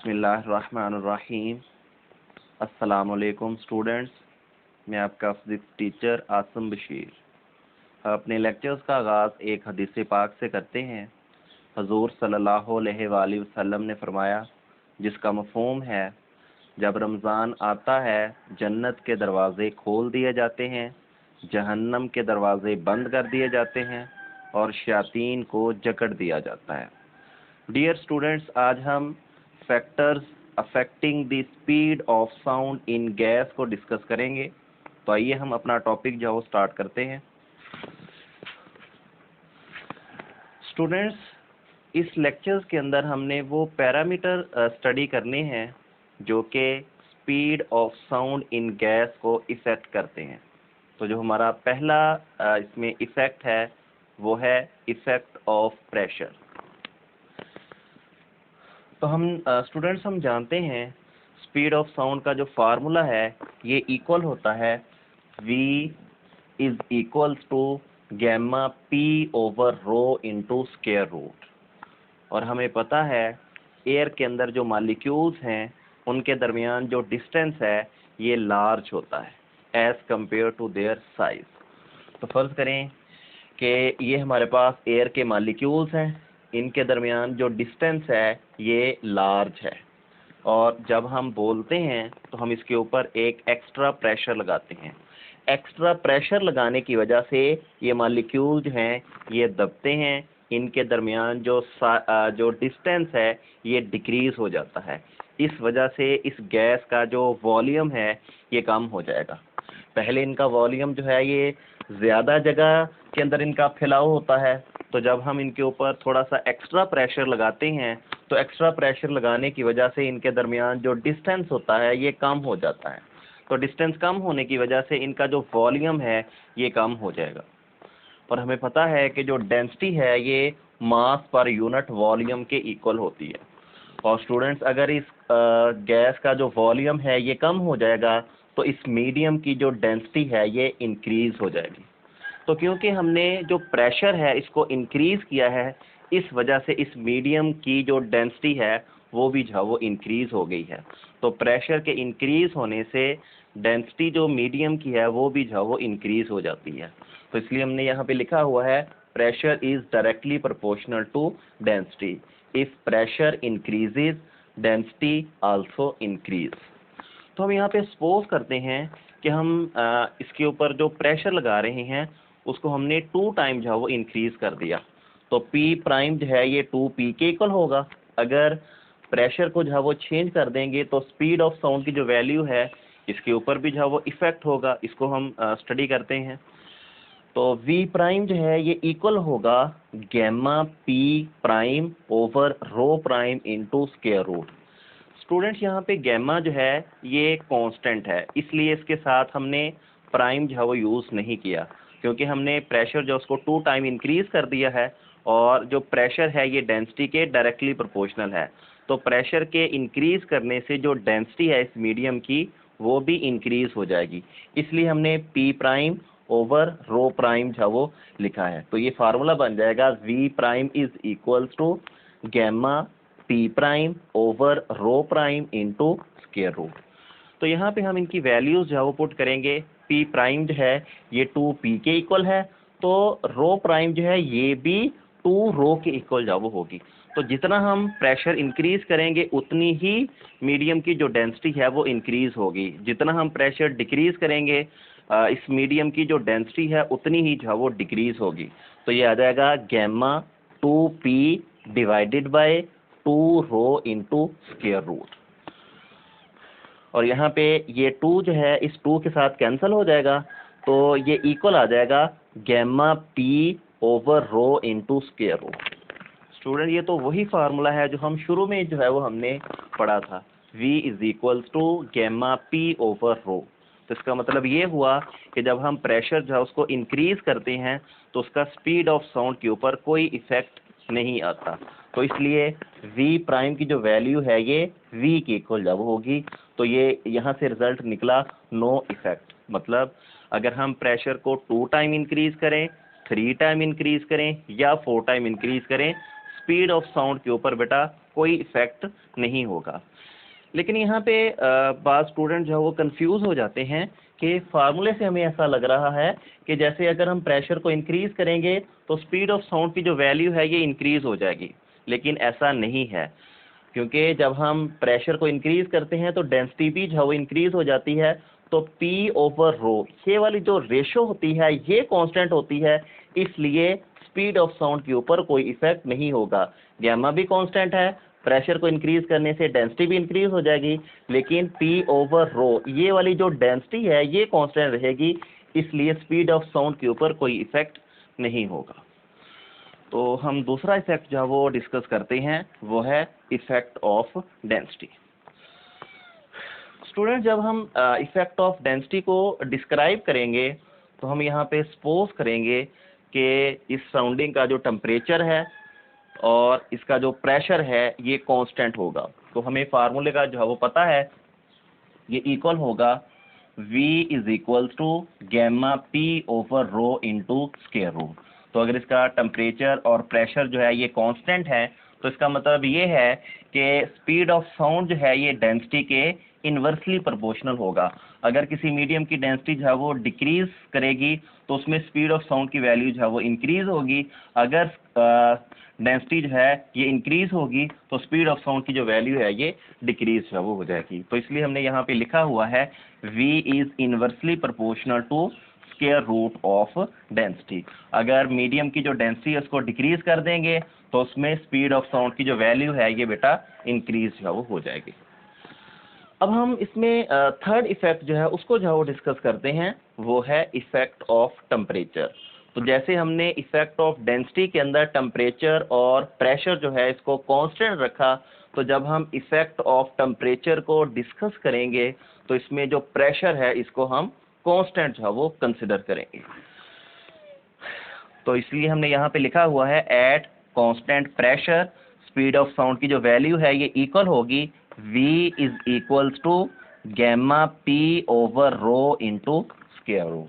बिस्मिल्लाहिर्रहमानिर्रहीम। अस्सलामुअलैकुम स्टूडेंट्स, मैं आपका फिजिक्स टीचर आसम बशीर। अपने लेक्चर्स का आगाज़ एक हदीस पाक से करते हैं। हजूर सल्लल्लाहु अलैहि वसल्लम ने फरमाया, जिसका मफ़हूम है, जब रमज़ान आता है जन्नत के दरवाज़े खोल दिए जाते हैं, जहन्नम के दरवाज़े बंद कर दिए जाते हैं और शयातीन को जकड़ दिया जाता है। डियर स्टूडेंट्स, आज हम factors affecting the speed of sound in gas को डिस्कस करेंगे। तो आइए हम अपना टॉपिक जो है स्टार्ट करते हैं। स्टूडेंट्स, इस लेक्चर्स के अंदर हमने वो पैरामीटर स्टडी करने हैं जो कि speed of sound in gas को इफेक्ट करते हैं। तो जो हमारा पहला इसमें इफेक्ट है वो है इफेक्ट ऑफ प्रेशर। तो हम स्टूडेंट्स हम जानते हैं स्पीड ऑफ साउंड का जो फार्मूला है ये इक्वल होता है V is equals to gamma P over rho into square root. और हमें पता है एयर के अंदर जो मॉलिक्यूल्स हैं उनके दरमियान जो डिस्टेंस है ये लार्ज होता है as compare to their size. तो फर्ज करें कि ये हमारे पास एयर के मॉलिक्यूल्स हैं, इनके दरमियान जो डिस्टेंस है ये लार्ज है, और जब हम बोलते हैं तो हम इसके ऊपर एक एक्स्ट्रा प्रेशर लगाते हैं। एक्स्ट्रा प्रेशर लगाने की वजह से ये मॉलिक्यूल जो हैं ये दबते हैं, इनके दरमियान जो डिस्टेंस है ये डिक्रीज हो जाता है। इस वजह से इस गैस का जो वॉल्यूम है ये कम हो जाएगा। पहले इनका वॉल्यूम जो है ये ज़्यादा जगह के अंदर इनका फैलाव होता है, तो जब हम इनके ऊपर थोड़ा सा एक्स्ट्रा प्रेशर लगाते हैं तो एक्स्ट्रा प्रेशर लगाने की वजह से इनके दरमियान जो डिस्टेंस होता है ये कम हो जाता है। तो डिस्टेंस कम होने की वजह से इनका जो वॉल्यूम है ये कम हो जाएगा। और हमें पता है कि जो डेंसिटी है ये मास पर यूनिट वॉल्यूम के इक्वल होती है। और स्टूडेंट्स, अगर इस गैस का जो वॉल्यूम है ये कम हो जाएगा तो इस मीडियम की जो डेंसिटी है ये इंक्रीज हो जाएगी। तो क्योंकि हमने जो प्रेशर है इसको इंक्रीज किया है, इस वजह से इस मीडियम की जो डेंसिटी है वो भी जो वो इंक्रीज हो गई है। तो प्रेशर के इंक्रीज होने से डेंसिटी जो मीडियम की है वो भी जो वो इंक्रीज हो जाती है। तो इसलिए हमने यहाँ पे लिखा हुआ है pressure is directly proportional to density. If pressure increases density also increase. तो हम यहाँ पे सपोज करते हैं कि हम इसके ऊपर जो प्रेशर लगा रहे हैं उसको हमने 2 टाइम जो है वो इंक्रीज कर दिया, तो P प्राइम जो है ये 2P के इक्वल होगा। अगर प्रेशर को जो है वो चेंज कर देंगे तो स्पीड ऑफ साउंड की जो वैल्यू है इसके ऊपर भी जो है वो इफेक्ट होगा। इसको हम स्टडी करते हैं। तो V प्राइम जो है ये इक्वल होगा gamma P prime over rho prime into square root. Students, यहाँ पे गैमा जो है ये कांस्टेंट है, इसलिए इसके साथ हमने प्राइम जो है वो यूज़ नहीं किया, क्योंकि हमने प्रेशर जो उसको 2 टाइम इंक्रीज कर दिया है और जो प्रेशर है ये डेंसिटी के डायरेक्टली प्रोपोर्शनल है। तो प्रेशर के इंक्रीज करने से जो डेंसिटी है इस मीडियम की वो भी इंक्रीज हो जाएगी, इसलिए हमने P prime over rho prime जो वो लिखा है। तो ये फार्मूला बन जाएगा V prime is equals to gamma P prime over rho prime into square root. तो यहाँ पे हम इनकी वैल्यूज जो है वो पुट करेंगे। P प्राइम जो है ये 2P के इक्वल है, तो रो प्राइम जो है ये भी 2 रो के इक्वल जो वो होगी। तो जितना हम प्रेशर इंक्रीज करेंगे उतनी ही मीडियम की जो डेंसिटी है वो इंक्रीज होगी। जितना हम प्रेशर डिक्रीज करेंगे इस मीडियम की जो डेंसिटी है उतनी ही जो वो डिक्रीज होगी। तो ये आ जाएगा gamma 2P divided by 2 rho into square root. और यहाँ पे ये 2 जो है इस 2 के साथ कैंसिल हो जाएगा, तो ये इक्वल आ जाएगा gamma P over rho into square root. Student, ये तो वही फार्मूला है जो हम शुरू में जो है वो हमने पढ़ा था, V is equals to gamma P over rho. तो इसका मतलब ये हुआ कि जब हम प्रेशर जो है उसको इंक्रीज करते हैं तो उसका स्पीड ऑफ साउंड के ऊपर कोई इफेक्ट नहीं आता। तो इसलिए V प्राइम की जो वैल्यू है ये V के इक्वल जब होगी, तो ये यहाँ से रिजल्ट निकला नो इफेक्ट। मतलब अगर हम प्रेशर को 2 टाइम इंक्रीज करें, 3 टाइम इंक्रीज करें या 4 टाइम इंक्रीज करें, स्पीड ऑफ साउंड के ऊपर बेटा कोई इफेक्ट नहीं होगा। लेकिन यहाँ पे बाद स्टूडेंट जो है वो कंफ्यूज हो जाते हैं कि फार्मूले से हमें ऐसा लग रहा है कि जैसे अगर हम प्रेशर को इंक्रीज करेंगे तो स्पीड ऑफ साउंड की जो वैल्यू है ये इंक्रीज हो जाएगी, लेकिन ऐसा नहीं है। क्योंकि जब हम प्रेशर को इंक्रीज करते हैं तो डेंसिटी भी जो है वो इंक्रीज हो जाती है, तो पी ओवर रो ये वाली जो रेशो होती है ये कांस्टेंट होती है, इसलिए स्पीड ऑफ साउंड के ऊपर कोई इफेक्ट नहीं होगा। गैमा भी कांस्टेंट है, प्रेशर को इंक्रीज करने से डेंसिटी भी इंक्रीज हो जाएगी, लेकिन पी ओवर रो ये वाली जो डेंसिटी है ये कांस्टेंट रहेगी, इसलिए स्पीड ऑफ साउंड के ऊपर कोई इफेक्ट नहीं होगा। तो हम दूसरा इफेक्ट जो है वो डिस्कस करते हैं, वो है इफेक्ट ऑफ डेंसिटी। स्टूडेंट जब हम इफेक्ट ऑफ डेंसिटी को डिस्क्राइब करेंगे तो हम यहाँ पे सपोज करेंगे कि इस सराउंडिंग का जो टेम्परेचर है और इसका जो प्रेशर है ये कांस्टेंट होगा। तो हमें फार्मूले का जो है वो पता है, ये इक्वल होगा V is equal to gamma P over rho into square root. तो अगर इसका टेम्परेचर और प्रेशर जो है ये कांस्टेंट है तो इसका मतलब ये है कि स्पीड ऑफ साउंड जो है ये डेंसिटी के इन्वर्सली प्रोपोर्शनल होगा। अगर किसी मीडियम की डेंसिटी जो है वो डिक्रीज करेगी तो उसमें स्पीड ऑफ साउंड की वैल्यू जो है वो इंक्रीज होगी। अगर डेंसिटी जो है ये इंक्रीज होगी तो स्पीड ऑफ साउंड की जो वैल्यू है ये डिक्रीज जो है वो हो जाएगी। तो इसलिए हमने यहाँ पे लिखा हुआ है V is inversely proportional to square root of density. अगर मीडियम की जो डेंसिटी है उसको डिक्रीज कर देंगे तो उसमें स्पीड ऑफ साउंड की जो वैल्यू है ये बेटा इंक्रीज जो है वो हो जाएगी। अब हम इसमें थर्ड इफेक्ट जो है उसको जो है वो डिस्कस करते हैं, वो है इफेक्ट ऑफ टेम्परेचर। तो जैसे हमने इफेक्ट ऑफ डेंसिटी के अंदर टेम्परेचर और प्रेशर जो है इसको कांस्टेंट रखा, तो जब हम इफेक्ट ऑफ टेम्परेचर को डिस्कस करेंगे तो इसमें जो प्रेशर है इसको हम कांस्टेंट जो है वो कंसिडर करेंगे। तो इसलिए हमने यहाँ पे लिखा हुआ है at constant pressure speed of sound की जो वैल्यू है ये इक्वल होगी V is equals to gamma P over rho into square root.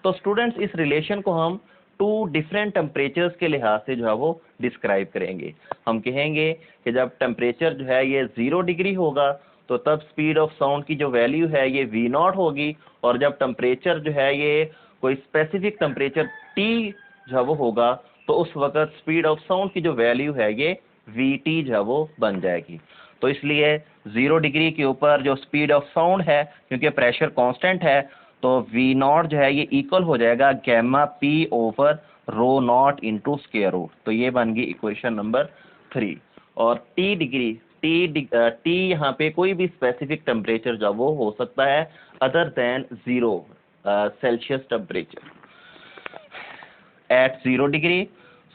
तो स्टूडेंट्स इस रिलेशन को हम टू डिफरेंट टेम्परेचर्स के लिहाज से जो है वो डिस्क्राइब करेंगे। हम कहेंगे कि जब टेम्परेचर जो है ये 0 डिग्री होगा तो तब स्पीड ऑफ साउंड की जो वैल्यू है ये V0 होगी, और जब टेम्परेचर जो है ये कोई स्पेसिफिक टेम्परेचर T जो है वो होगा तो उस वक्त स्पीड ऑफ साउंड की जो वैल्यू है ये VT जो है वो बन जाएगी। तो इसलिए 0 डिग्री के ऊपर जो स्पीड ऑफ साउंड है, क्योंकि प्रेशर कांस्टेंट है, तो V0 जो है ये इक्वल हो जाएगा gamma P over rho naught into square root. तो ये बन गई इक्वेशन नंबर 3। और T डिग्री T यहाँ पे कोई भी स्पेसिफिक टेम्परेचर जो वो हो सकता है other than 0 Celsius temperature. At 0 degree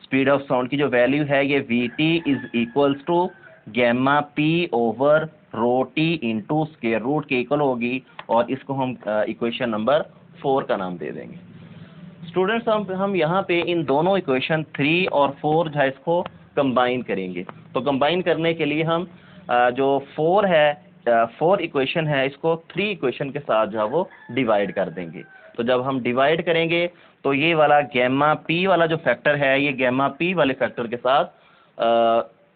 speed of sound की जो वैल्यू है ये VT is equals to gamma P over rho T into square root के इक्वल होगी, और इसको हम इक्वेशन नंबर 4 का नाम दे देंगे। स्टूडेंट्स हम यहाँ पे इन दोनों इक्वेशन 3 और 4 जो है इसको कंबाइन करेंगे। तो कंबाइन करने के लिए हम जो 4 है 4 इक्वेशन है इसको 3 इक्वेशन के साथ जो है वो डिवाइड कर देंगे। तो जब हम डिवाइड करेंगे तो ये वाला गैमा P वाला जो फैक्टर है ये गैमा P वाले फैक्टर के साथ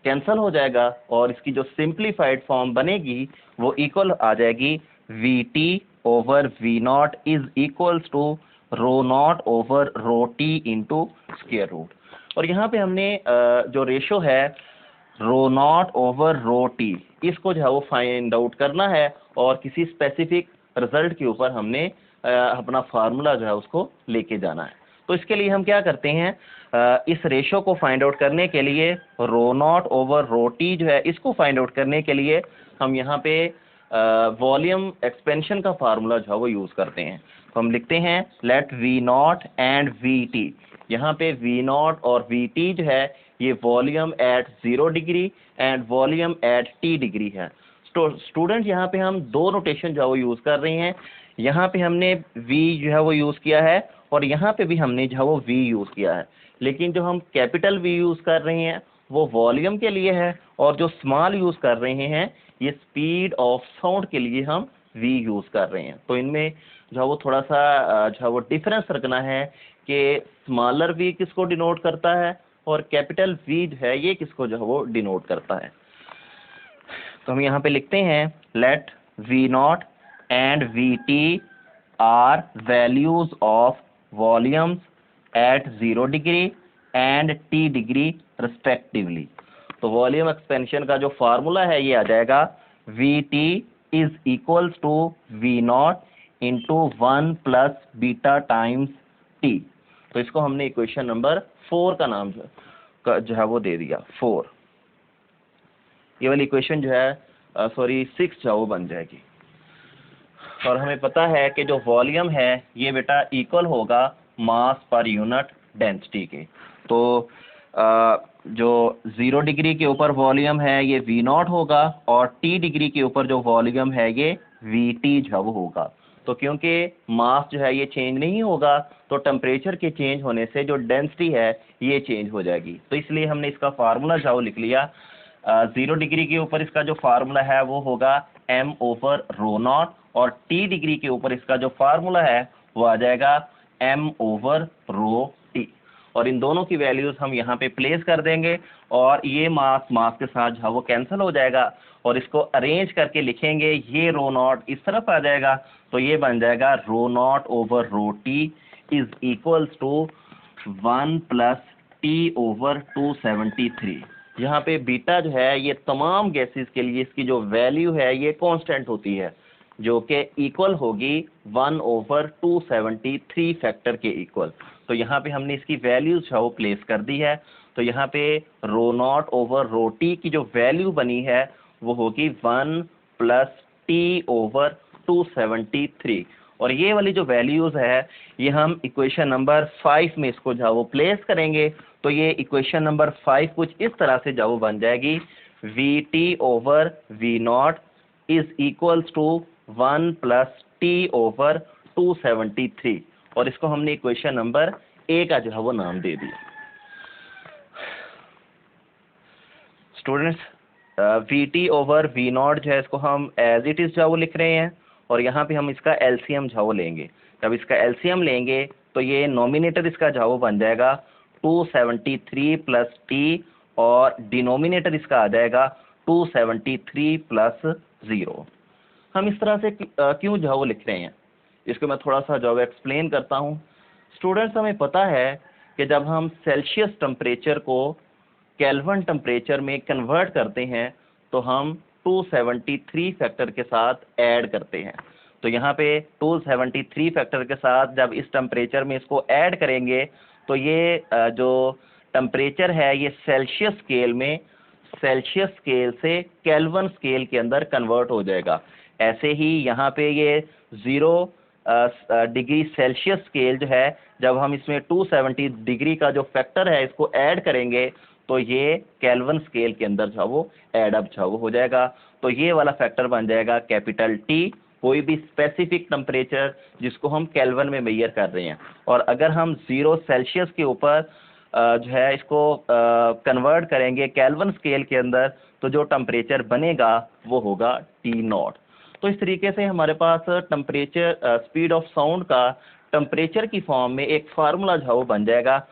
कैंसल हो जाएगा, और इसकी जो सिंप्लीफाइड फॉर्म बनेगी वो इक्वल आ जाएगी VT over V0 is equals to rho naught over rho T into square root. और यहाँ पे हमने जो रेशो है rho naught over rho T इसको जो है वो फाइंड आउट करना है, और किसी स्पेसिफिक रिजल्ट के ऊपर हमने अपना फार्मूला जो है उसको लेके जाना है। तो इसके लिए हम क्या करते हैं, इस रेशो को फाइंड आउट करने के लिए रो नॉट ओवर रो T जो है इसको फाइंड आउट करने के लिए हम यहाँ पे वॉल्यूम एक्सपेंशन का फार्मूला जो है वो यूज़ करते हैं। तो हम लिखते हैं लेट V0 एंड VT। यहाँ पे V0 और VT जो है ये volume at 0 degree and volume at T degree है। स्टूडेंट यहाँ पे हम दो नोटेशन जो है वो यूज़ कर रहे हैं। यहाँ पे हमने V जो है वो यूज़ किया है, और यहाँ पे भी हमने जो है वो V यूज़ किया है, लेकिन जो हम कैपिटल V यूज़ कर रहे हैं वो वॉल्यूम के लिए है, और जो स्मॉल यूज़ कर रहे हैं ये स्पीड ऑफ साउंड के लिए हम V यूज़ कर रहे हैं। तो इनमें जो है वो थोड़ा सा जो है वो डिफरेंस रखना है कि स्मॉलर V किसको डिनोट करता है और कैपिटल V जो है ये किसको जो है वो डिनोट करता है। तो हम यहाँ पे लिखते हैं let V0 and VT are values of volumes at 0 degree and T degree respectively. तो वॉल्यूम एक्सपेंशन का जो फार्मूला है ये आ जाएगा VT is equals to V0 into 1 plus beta times T। तो इसको हमने इक्वेशन नंबर 4 का नाम जो है वो दे दिया 4। ये वाली इक्वेशन जो है 6 जो वो बन जाएगी। और हमें पता है कि जो वॉल्यूम है ये बेटा इक्वल होगा मास पर यूनिट डेंसिटी के। तो जो 0 डिग्री के ऊपर वॉल्यूम है ये V0 होगा और T डिग्री के ऊपर जो वॉल्यूम है ये VT जो होगा। तो क्योंकि मास जो है ये चेंज नहीं होगा तो टेम्परेचर के चेंज होने से जो डेंसिटी है ये चेंज हो जाएगी। तो इसलिए हमने इसका फार्मूला जो लिख लिया। 0 डिग्री के ऊपर इसका जो फार्मूला है वो होगा m/ρ0 और T डिग्री के ऊपर इसका जो फार्मूला है वो आ जाएगा m/ρT। और इन दोनों की वैल्यूज हम यहाँ पे प्लेस कर देंगे और ये मास के साथ जो है वो कैंसिल हो जाएगा और इसको अरेंज करके लिखेंगे। ये ρ0 इस तरफ आ जाएगा तो ये बन जाएगा ρ0/ρT is equals to 1 plus T/273। यहाँ पे बीटा जो है ये तमाम गैसेस के लिए इसकी जो वैल्यू है ये कांस्टेंट होती है जो कि इक्वल होगी 1/273 फैक्टर के इक्वल। तो यहाँ पे हमने इसकी वैल्यूज जो प्लेस कर दी है। तो यहाँ पे ρ0/ρT की जो वैल्यू बनी है वो होगी 1 प्लस T/273। और ये वाली जो वैल्यूज है ये हम इक्वेशन नंबर 5 में इसको जो वो प्लेस करेंगे। तो ये इक्वेशन नंबर 5 कुछ इस तरह से जो बन जाएगी VT/V0 is equals to 1 plus T/273 और इसको हमने इक्वेशन नंबर ए का जो है वो नाम दे दिया। स्टूडेंट्स VT/V0 जो है इसको हम एज इट इज जो वो लिख रहे हैं और यहाँ पे हम इसका एलसीएम जो वो लेंगे। जब इसका एलसीएम लेंगे तो ये नॉमिनेटर इसका जो वो बन जाएगा 273 प्लस T और डिनोमिनेटर इसका आ जाएगा 273 प्लस 0। हम इस तरह से क्यों जो वो लिख रहे हैं इसको मैं थोड़ा सा जो एक्सप्लेन करता हूँ। स्टूडेंट्स हमें पता है कि जब हम सेल्सियस टेम्परेचर को केल्विन टेम्परेचर में कन्वर्ट करते हैं तो हम 273 फैक्टर के साथ ऐड करते हैं। तो यहाँ पे 273 फैक्टर के साथ जब इस टेम्परेचर में इसको ऐड करेंगे तो ये जो टेम्परेचर है ये सेल्सियस स्केल में सेल्सियस स्केल से केल्विन स्केल के अंदर कन्वर्ट हो जाएगा। ऐसे ही यहाँ पे ये 0 डिग्री सेल्सियस स्केल जो है जब हम इसमें 270 डिग्री का जो फैक्टर है इसको ऐड करेंगे तो ये केल्विन स्केल के अंदर जो वो ऐड अप जो हो जाएगा। तो ये वाला फैक्टर बन जाएगा कैपिटल T, कोई भी स्पेसिफिक टेम्परेचर जिसको हम केल्विन में मेजर कर रहे हैं। और अगर हम 0 सेल्सियस के ऊपर जो है इसको कन्वर्ट करेंगे केल्विन स्केल के अंदर तो जो टेम्परेचर बनेगा वो होगा T0। तो इस तरीके से हमारे पास टेम्परेचर स्पीड ऑफ साउंड का टेम्परेचर की फॉर्म में एक फार्मूला जो बन जाएगा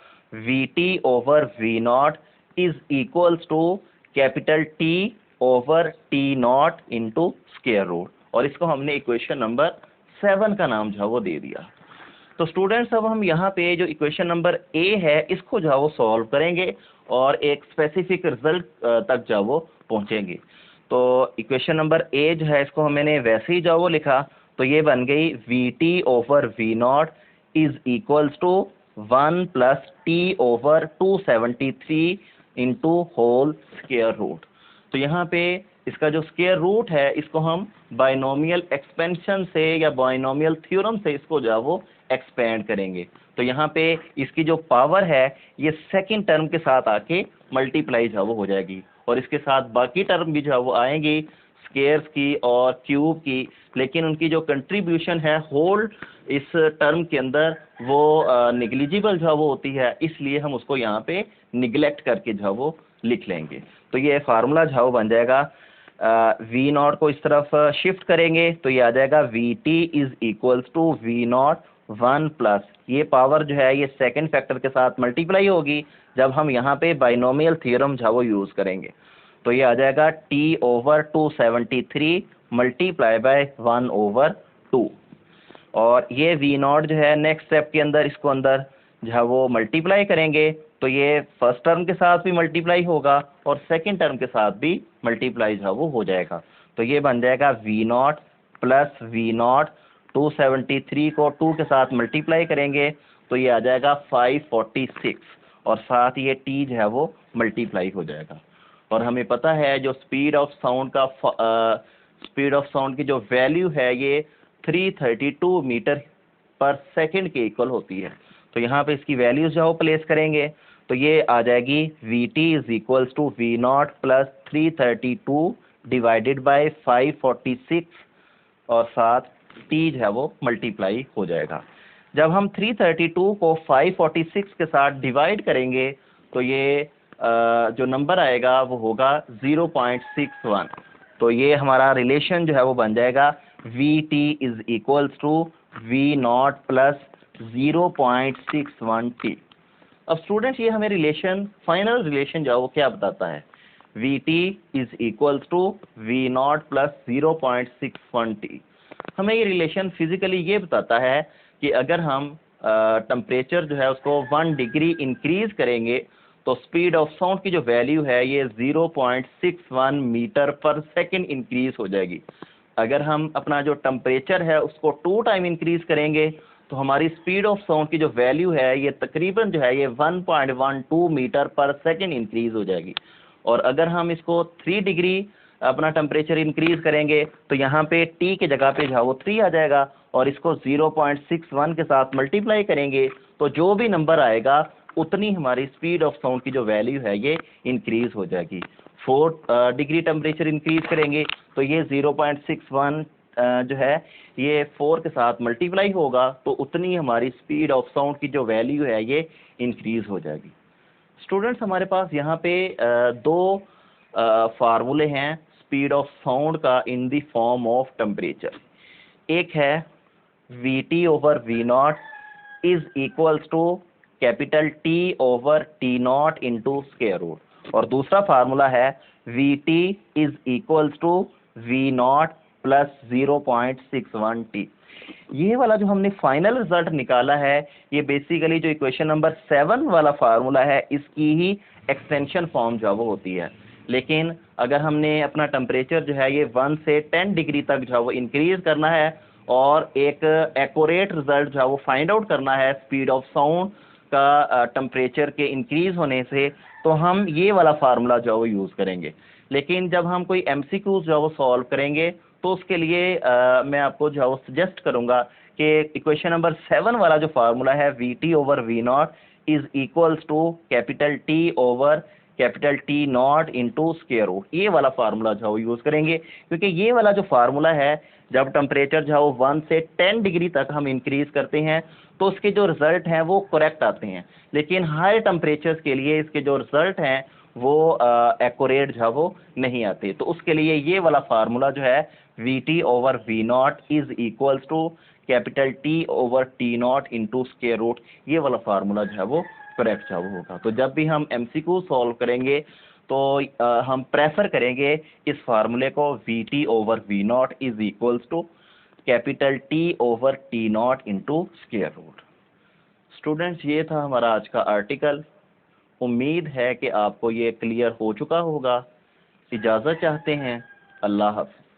VT/V0 is equals to capital T/T0 into square root. और इसको हमने इक्वेशन नंबर 7 का नाम जो वो दे दिया। तो स्टूडेंट्स अब हम यहाँ पे जो इक्वेशन नंबर ए है इसको जो वो सॉल्व करेंगे और एक स्पेसिफिक रिजल्ट तक जो वो पहुँचेंगे। तो इक्वेशन नंबर ए जो है इसको मैंने वैसे ही जो वो लिखा तो ये बन गई VT/V0 is equals to 1 plus T/273 into whole square root. तो यहाँ पे इसका जो स्क्वायर रूट है इसको हम बाइनोमियल एक्सपेंशन से या बाइनोमियल थ्योरम से इसको जो वो एक्सपेंड करेंगे। तो यहाँ पे इसकी जो पावर है ये सेकंड टर्म के साथ आके मल्टीप्लाई जो वो हो जाएगी और इसके साथ बाकी टर्म भी जो वो आएंगी स्क्वायर्स की और क्यूब की, लेकिन उनकी जो कंट्रीब्यूशन है होल इस टर्म के अंदर वो निग्लिजिबल जो वो होती है, इसलिए हम उसको यहाँ पे निगलेक्ट करके जो वो लिख लेंगे। तो ये फार्मूला जो बन जाएगा V0 को इस तरफ शिफ्ट करेंगे तो ये आ जाएगा VT is equals to V0 1 plus ये पावर जो है ये सेकंड फैक्टर के साथ मल्टीप्लाई होगी जब हम यहाँ पे बाइनोमियल थ्योरम जो वो यूज़ करेंगे। तो ये आ जाएगा T/273 मल्टीप्लाई बाय 1/2। और ये V0 जो है नेक्स्ट स्टेप के अंदर इसको अंदर जो है वो मल्टीप्लाई करेंगे, तो ये फर्स्ट टर्म के साथ भी मल्टीप्लाई होगा और सेकंड टर्म के साथ भी मल्टीप्लाई जो है वो हो जाएगा। तो ये बन जाएगा V0 प्लस V0, 273 को 2 के साथ मल्टीप्लाई करेंगे तो ये आ जाएगा 546 और साथ ये T जो है वो मल्टीप्लाई हो जाएगा। और हमें पता है जो स्पीड ऑफ साउंड की जो वैल्यू है ये 332 मीटर पर सेकंड के इक्वल होती है। तो यहाँ पे इसकी वैल्यूज जो है वो प्लेस करेंगे तो ये आ जाएगी Vt is equals to V0 plus 332 divided by 546 और साथ T जो है वो मल्टीप्लाई हो जाएगा। जब हम 332 को 546 के साथ डिवाइड करेंगे तो ये जो नंबर आएगा वो होगा 0.61। तो ये हमारा रिलेशन जो है वो बन जाएगा Vt is equals to V0 plus 0.61t। अब स्टूडेंट्स ये हमें रिलेशन, फाइनल रिलेशन जो है वो क्या बताता है? Vt is equals to V0 plus 0.61t। हमें ये रिलेशन फिजिकली ये बताता है कि अगर हम टेम्परेचर जो है उसको 1 डिग्री इंक्रीज करेंगे तो स्पीड ऑफ साउंड की जो वैल्यू है ये 0.61 मीटर पर सेकंड इंक्रीज हो जाएगी। अगर हम अपना जो टेम्परेचर है उसको 2 टाइम इंक्रीज करेंगे तो हमारी स्पीड ऑफ साउंड की जो वैल्यू है ये तकरीबन जो है ये 1.12 मीटर पर सेकंड इंक्रीज हो जाएगी। और अगर हम इसको 3 डिग्री अपना टेम्परेचर इंक्रीज करेंगे तो यहाँ पे T के जगह पे जो है वो 3 आ जाएगा और इसको 0.61 के साथ मल्टीप्लाई करेंगे तो जो भी नंबर आएगा उतनी हमारी स्पीड ऑफ साउंड की जो वैल्यू है ये इंक्रीज हो जाएगी। 4 डिग्री टेम्परेचर इंक्रीज करेंगे तो ये 0.61 जो है ये 4 के साथ मल्टीप्लाई होगा तो उतनी हमारी स्पीड ऑफ साउंड की जो वैल्यू है ये इंक्रीज हो जाएगी। स्टूडेंट्स हमारे पास यहाँ पे दो फार्मूले हैं स्पीड ऑफ साउंड का in the form of temperature. एक है Vt/V0 is equals to capital T over T0 into square root और दूसरा फार्मूला है Vt is equals to V0 plus 0.61t। ये वाला जो हमने फाइनल रिजल्ट निकाला है ये बेसिकली जो इक्वेशन नंबर 7 वाला फार्मूला है इसकी ही एक्सटेंशन फॉर्म जो है वो होती है। लेकिन अगर हमने अपना टेम्परेचर जो है ये 1 से 10 डिग्री तक जो है वो इंक्रीज करना है और एक एक्यूरेट रिजल्ट जो है वो फाइंड आउट करना है स्पीड ऑफ साउंड का टेम्परेचर के इंक्रीज होने से, तो हम ये वाला फार्मूला जो है वो यूज़ करेंगे। लेकिन जब हम कोई MCQs जो है वो सॉल्व करेंगे तो उसके लिए मैं आपको जो है वो सजेस्ट करूँगा कि इक्वेशन नंबर 7 वाला जो फार्मूला है Vt/V0 is equals to capital T over capital T0 into square root, ये वाला फार्मूला जो है वो यूज़ करेंगे। क्योंकि ये वाला जो फार्मूला है जब टेम्परेचर जो है वो 1 से 10 डिग्री तक हम इंक्रीज करते हैं तो उसके जो रिजल्ट हैं वो करेक्ट आते हैं, लेकिन हाई टेम्परेचर्स के लिए इसके जो रिजल्ट हैं वो एक्यूरेट जो है वो नहीं आते। तो उसके लिए ये वाला फार्मूला जो है Vt/V0 is equals to capital T over T0 into square root, ये वाला फार्मूला जो है वो करेक्ट जो होगा। तो जब भी हम MCQ सॉल्व करेंगे तो हम प्रेफर करेंगे इस फार्मूले को Vt/V0 is equals to capital T over T0 into square root. Students ये था हमारा आज का आर्टिकल। उम्मीद है कि आपको ये क्लियर हो चुका होगा। इजाज़त चाहते हैं। अल्लाह हाफ़िज़।